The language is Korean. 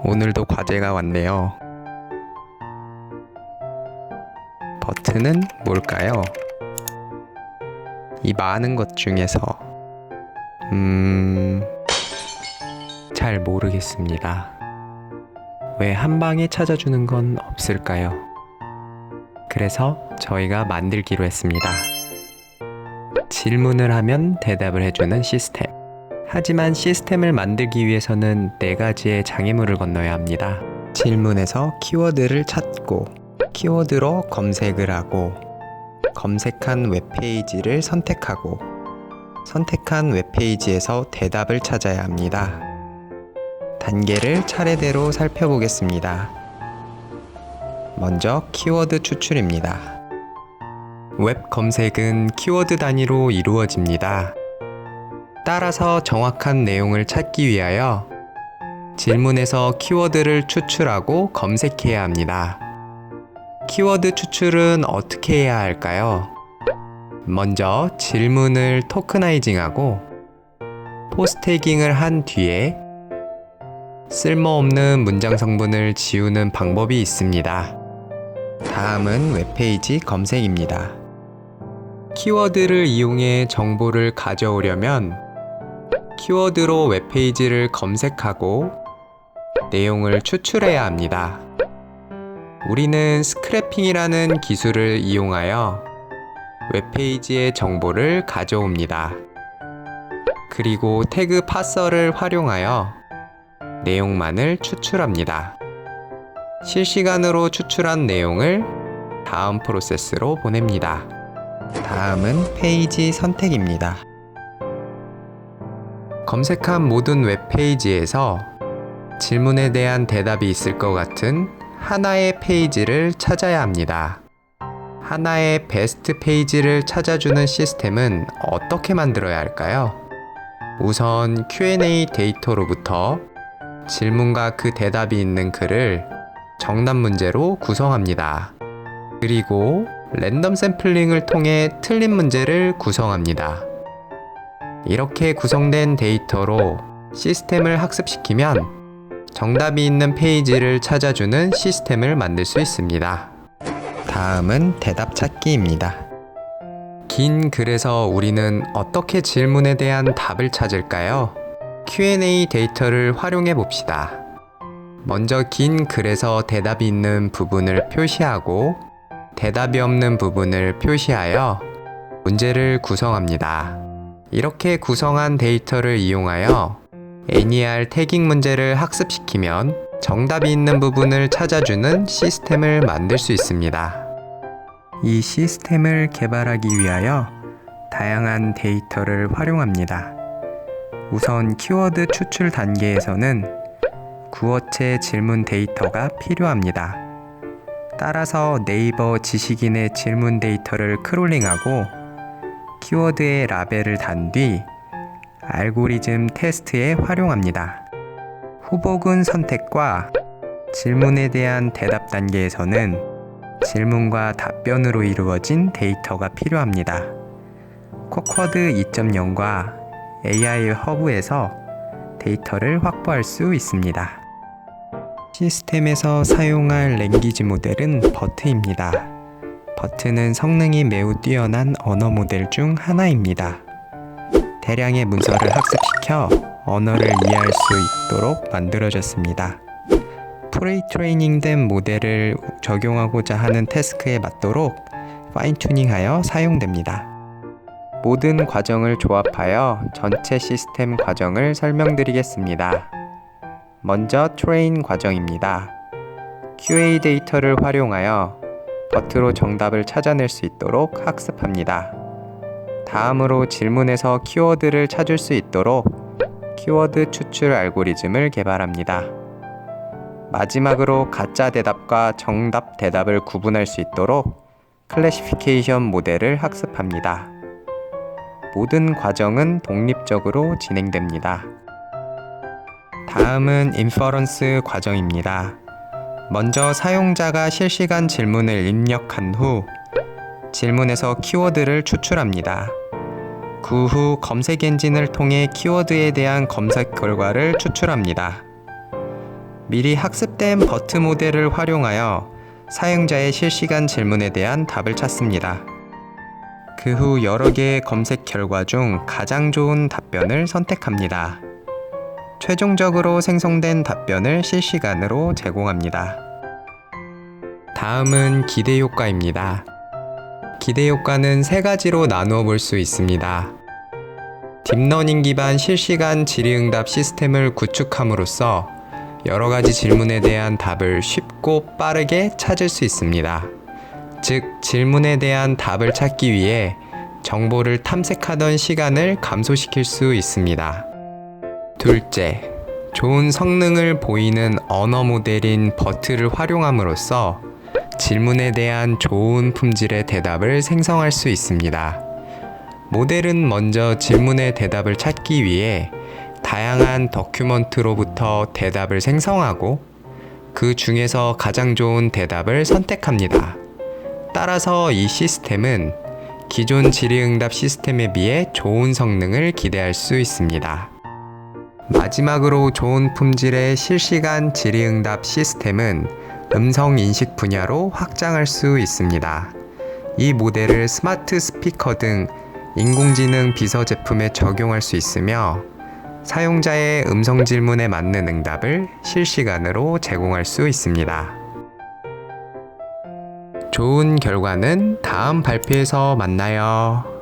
오늘도 과제가 왔네요. 버튼은 뭘까요? 이 많은 것 중에서 잘 모르겠습니다. 왜 한 방에 찾아주는 건 없을까요? 그래서 저희가 만들기로 했습니다. 질문을 하면 대답을 해주는 시스템. 하지만 시스템을 만들기 위해서는 4가지의 장애물을 건너야 합니다. 질문에서 키워드를 찾고, 키워드로 검색을 하고, 검색한 웹페이지를 선택하고, 선택한 웹페이지에서 대답을 찾아야 합니다. 단계를 차례대로 살펴보겠습니다. 먼저 키워드 추출입니다. 웹 검색은 키워드 단위로 이루어집니다. 따라서 정확한 내용을 찾기 위하여 질문에서 키워드를 추출하고 검색해야 합니다. 키워드 추출은 어떻게 해야 할까요? 먼저 질문을 토크나이징하고 포스태깅을 한 뒤에 쓸모없는 문장 성분을 지우는 방법이 있습니다. 다음은 웹페이지 검색입니다. 키워드를 이용해 정보를 가져오려면 키워드로 웹페이지를 검색하고 내용을 추출해야 합니다. 우리는 스크래핑이라는 기술을 이용하여 웹페이지의 정보를 가져옵니다. 그리고 태그 파서를 활용하여 내용만을 추출합니다. 실시간으로 추출한 내용을 다음 프로세스로 보냅니다. 다음은 페이지 선택입니다. 검색한 모든 웹페이지에서 질문에 대한 대답이 있을 것 같은 하나의 페이지를 찾아야 합니다. 하나의 베스트 페이지를 찾아주는 시스템은 어떻게 만들어야 할까요? 우선 Q&A 데이터로부터 질문과 그 대답이 있는 글을 정답 문제로 구성합니다. 그리고 랜덤 샘플링을 통해 틀린 문제를 구성합니다. 이렇게 구성된 데이터로 시스템을 학습시키면 정답이 있는 페이지를 찾아주는 시스템을 만들 수 있습니다. 다음은 대답 찾기입니다. 긴 글에서 우리는 어떻게 질문에 대한 답을 찾을까요? Q&A 데이터를 활용해 봅시다. 먼저 긴 글에서 대답이 있는 부분을 표시하고 대답이 없는 부분을 표시하여 문제를 구성합니다. 이렇게 구성한 데이터를 이용하여 NER 태깅 문제를 학습시키면 정답이 있는 부분을 찾아주는 시스템을 만들 수 있습니다. 이 시스템을 개발하기 위하여 다양한 데이터를 활용합니다. 우선 키워드 추출 단계에서는 구어체 질문 데이터가 필요합니다. 따라서 네이버 지식인의 질문 데이터를 크롤링하고 키워드의 라벨을 단 뒤 알고리즘 테스트에 활용합니다. 후보군 선택과 질문에 대한 대답 단계에서는 질문과 답변으로 이루어진 데이터가 필요합니다. 코쿼드 2.0과 AI 허브에서 데이터를 확보할 수 있습니다. 시스템에서 사용할 랭귀지 모델은 버트입니다. 버트는 성능이 매우 뛰어난 언어 모델 중 하나입니다. 대량의 문서를 학습시켜 언어를 이해할 수 있도록 만들어졌습니다. 프리-트레이닝된 모델을 적용하고자 하는 태스크에 맞도록 파인튜닝하여 사용됩니다. 모든 과정을 조합하여 전체 시스템 과정을 설명드리겠습니다. 먼저 트레인 과정입니다. QA 데이터를 활용하여 버트로 정답을 찾아낼 수 있도록 학습합니다. 다음으로 질문에서 키워드를 찾을 수 있도록 키워드 추출 알고리즘을 개발합니다. 마지막으로 가짜 대답과 정답 대답을 구분할 수 있도록 클래시피케이션 모델을 학습합니다. 모든 과정은 독립적으로 진행됩니다. 다음은 인퍼런스 과정입니다. 먼저 사용자가 실시간 질문을 입력한 후 질문에서 키워드를 추출합니다. 그 후 검색 엔진을 통해 키워드에 대한 검색 결과를 추출합니다. 미리 학습된 버트 모델을 활용하여 사용자의 실시간 질문에 대한 답을 찾습니다. 그 후 여러 개의 검색 결과 중 가장 좋은 답변을 선택합니다. 최종적으로 생성된 답변을 실시간으로 제공합니다. 다음은 기대 효과입니다. 기대 효과는 세 가지로 나누어 볼 수 있습니다. 딥러닝 기반 실시간 질의응답 시스템을 구축함으로써 여러 가지 질문에 대한 답을 쉽고 빠르게 찾을 수 있습니다. 즉, 질문에 대한 답을 찾기 위해 정보를 탐색하던 시간을 감소시킬 수 있습니다. 둘째, 좋은 성능을 보이는 언어 모델인 버트를 활용함으로써 질문에 대한 좋은 품질의 대답을 생성할 수 있습니다. 모델은 먼저 질문의 대답을 찾기 위해 다양한 더큐먼트로부터 대답을 생성하고 그 중에서 가장 좋은 대답을 선택합니다. 따라서 이 시스템은 기존 질의응답 시스템에 비해 좋은 성능을 기대할 수 있습니다. 마지막으로 좋은 품질의 실시간 질의응답 시스템은 음성 인식 분야로 확장할 수 있습니다. 이 모델을 스마트 스피커 등 인공지능 비서 제품에 적용할 수 있으며 사용자의 음성 질문에 맞는 응답을 실시간으로 제공할 수 있습니다. 좋은 결과는 다음 발표에서 만나요.